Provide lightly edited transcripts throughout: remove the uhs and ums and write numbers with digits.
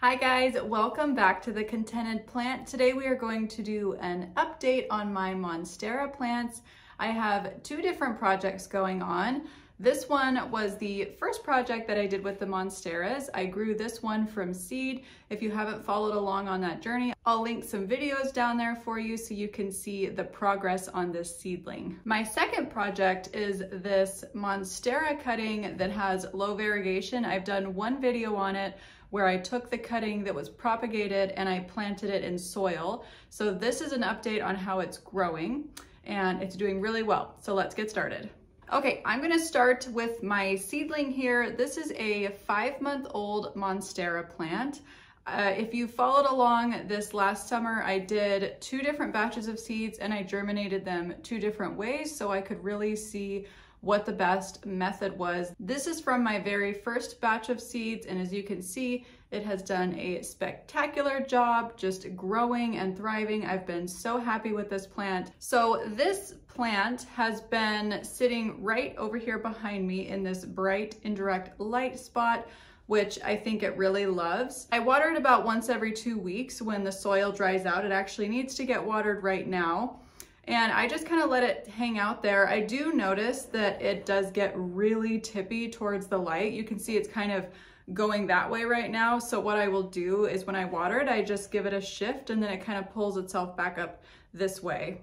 Hi guys, welcome back to The Contented Plant. Today we are going to do an update on my Monstera plants. I have two different projects going on. This one was the first project that I did with the Monsteras. I grew this one from seed. If you haven't followed along on that journey, I'll link some videos down there for you so you can see the progress on this seedling. My second project is this Monstera cutting that has low variegation. I've done one video on it where I took the cutting that was propagated and I planted it in soil. So this is an update on how it's growing and it's doing really well. So let's get started. Okay, I'm gonna start with my seedling here. This is a 5-month-old Monstera plant. If you followed along this last summer, I did 2 different batches of seeds and I germinated them 2 different ways so I could really see what the best method was. This is from my very first batch of seeds, and as you can see, it has done a spectacular job just growing and thriving. I've been so happy with this plant. So this plant has been sitting right over here behind me in this bright indirect light spot, which I think it really loves. I water it about once every 2 weeks when the soil dries out. It actually needs to get watered right now. And I just kind of let it hang out there. I do notice that it does get really tippy towards the light. You can see it's kind of going that way right now. So what I will do is when I water it, I just give it a shift and then it kind of pulls itself back up this way.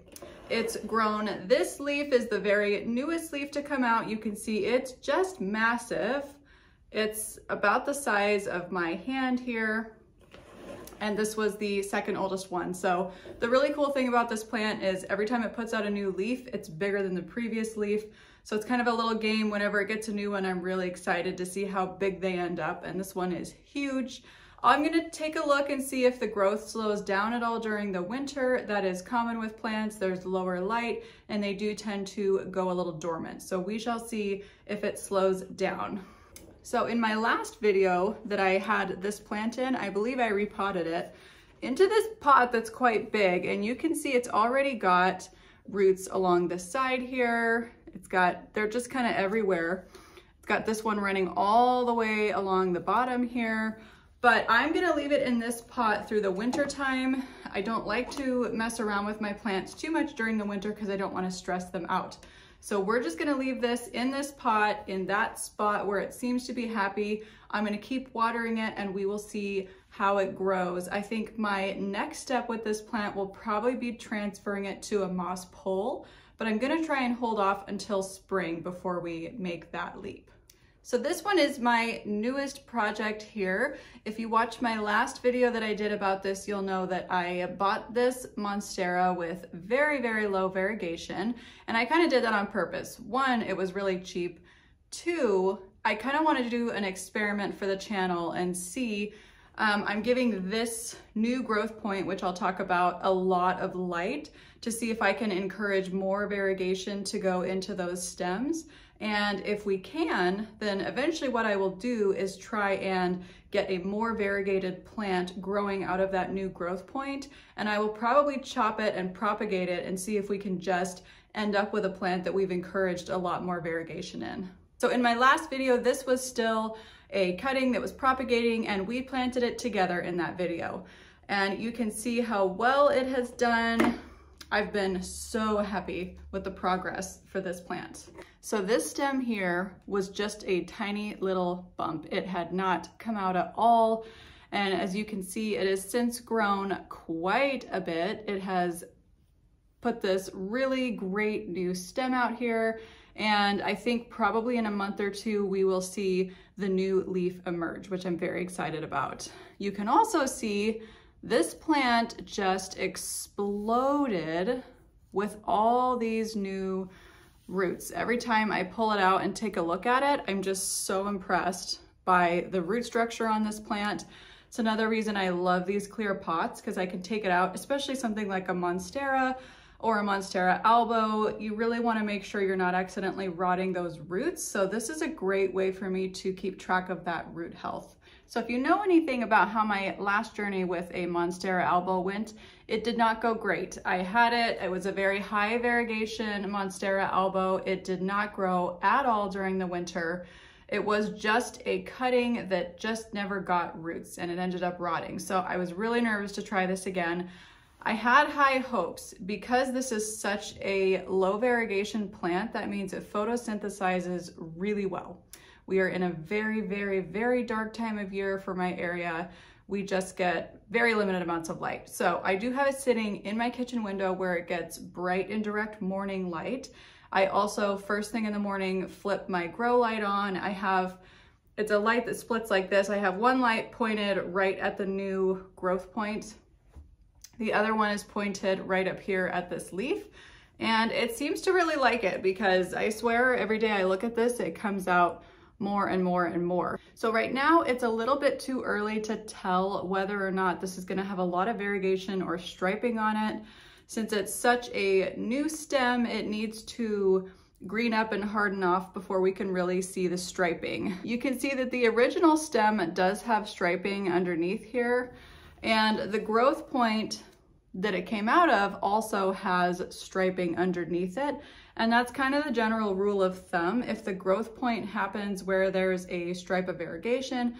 It's grown. This leaf is the very newest leaf to come out. You can see it's just massive. It's about the size of my hand here. And this was the second oldest one. So the really cool thing about this plant is every time it puts out a new leaf, it's bigger than the previous leaf. So it's kind of a little game. Whenever it gets a new one, I'm really excited to see how big they end up. And this one is huge. I'm gonna take a look and see if the growth slows down at all during the winter. That is common with plants. There's lower light and they do tend to go a little dormant. So we shall see if it slows down. So in my last video that I had this plant in, I believe I repotted it into this pot that's quite big, and you can see it's already got roots along the side here. They're just kind of everywhere. It's got this one running all the way along the bottom here, but I'm gonna leave it in this pot through the winter time. I don't like to mess around with my plants too much during the winter because I don't want to stress them out. So we're just gonna leave this in this pot in that spot where it seems to be happy. I'm gonna keep watering it and we will see how it grows. I think my next step with this plant will probably be transferring it to a moss pole, but I'm gonna try and hold off until spring before we make that leap. So this one is my newest project here. If you watch my last video that I did about this, you'll know that I bought this Monstera with very, very low variegation. And I kind of did that on purpose. 1, it was really cheap. 2, I kind of wanted to do an experiment for the channel and see, I'm giving this new growth point, which I'll talk about, a lot of light to see if I can encourage more variegation to go into those stems. And if we can, then eventually what I will do is try and get a more variegated plant growing out of that new growth point. And I will probably chop it and propagate it and see if we can just end up with a plant that we've encouraged a lot more variegation in. So in my last video, this was still a cutting that was propagating and we planted it together in that video. And you can see how well it has done. I've been so happy with the progress for this plant. So this stem here was just a tiny little bump. It had not come out at all. And as you can see, it has since grown quite a bit. It has put this really great new stem out here. And I think probably in a month or 2, we will see the new leaf emerge, which I'm very excited about. You can also see this plant just exploded with all these new roots. Every time I pull it out and take a look at it, I'm just so impressed by the root structure on this plant. It's another reason I love these clear pots because I can take it out, especially something like a Monstera or a Monstera Albo. You really want to make sure you're not accidentally rotting those roots. So this is a great way for me to keep track of that root health. So if you know anything about how my last journey with a Monstera Albo went, it did not go great. I had it, it was a very high variegation Monstera Albo. It did not grow at all during the winter. It was just a cutting that just never got roots and it ended up rotting. So I was really nervous to try this again. I had high hopes because this is such a low variegation plant. That means it photosynthesizes really well. We are in a very, very, very dark time of year for my area. We just get very limited amounts of light. So I do have it sitting in my kitchen window where it gets bright and direct morning light. I also, first thing in the morning, flip my grow light on. It's a light that splits like this. I have one light pointed right at the new growth point. The other one is pointed right up here at this leaf. And it seems to really like it because I swear every day I look at this, it comes out more and more and more. So right now it's a little bit too early to tell whether or not this is going to have a lot of variegation or striping on it. Since it's such a new stem, it needs to green up and harden off before we can really see the striping. You can see that the original stem does have striping underneath here, and the growth point that it came out of also has striping underneath it. And that's kind of the general rule of thumb. If the growth point happens where there's a stripe of variegation,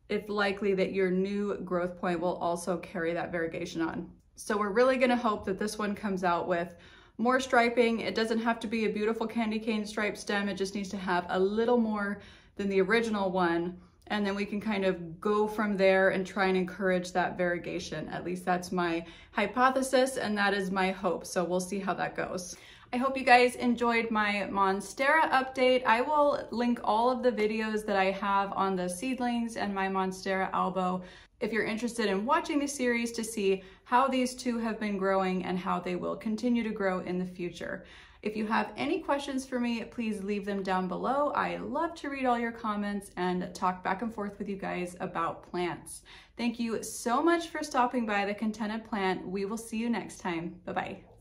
it's likely that your new growth point will also carry that variegation on. So we're really gonna hope that this one comes out with more striping. It doesn't have to be a beautiful candy cane stripe stem. It just needs to have a little more than the original one. And then we can kind of go from there and try and encourage that variegation. At least that's my hypothesis and that is my hope. So we'll see how that goes. I hope you guys enjoyed my Monstera update. I will link all of the videos that I have on the seedlings and my Monstera Albo if you're interested in watching the series to see how these two have been growing and how they will continue to grow in the future. If you have any questions for me, please leave them down below. I love to read all your comments and talk back and forth with you guys about plants. Thank you so much for stopping by The Contented Plant. We will see you next time. Bye-bye.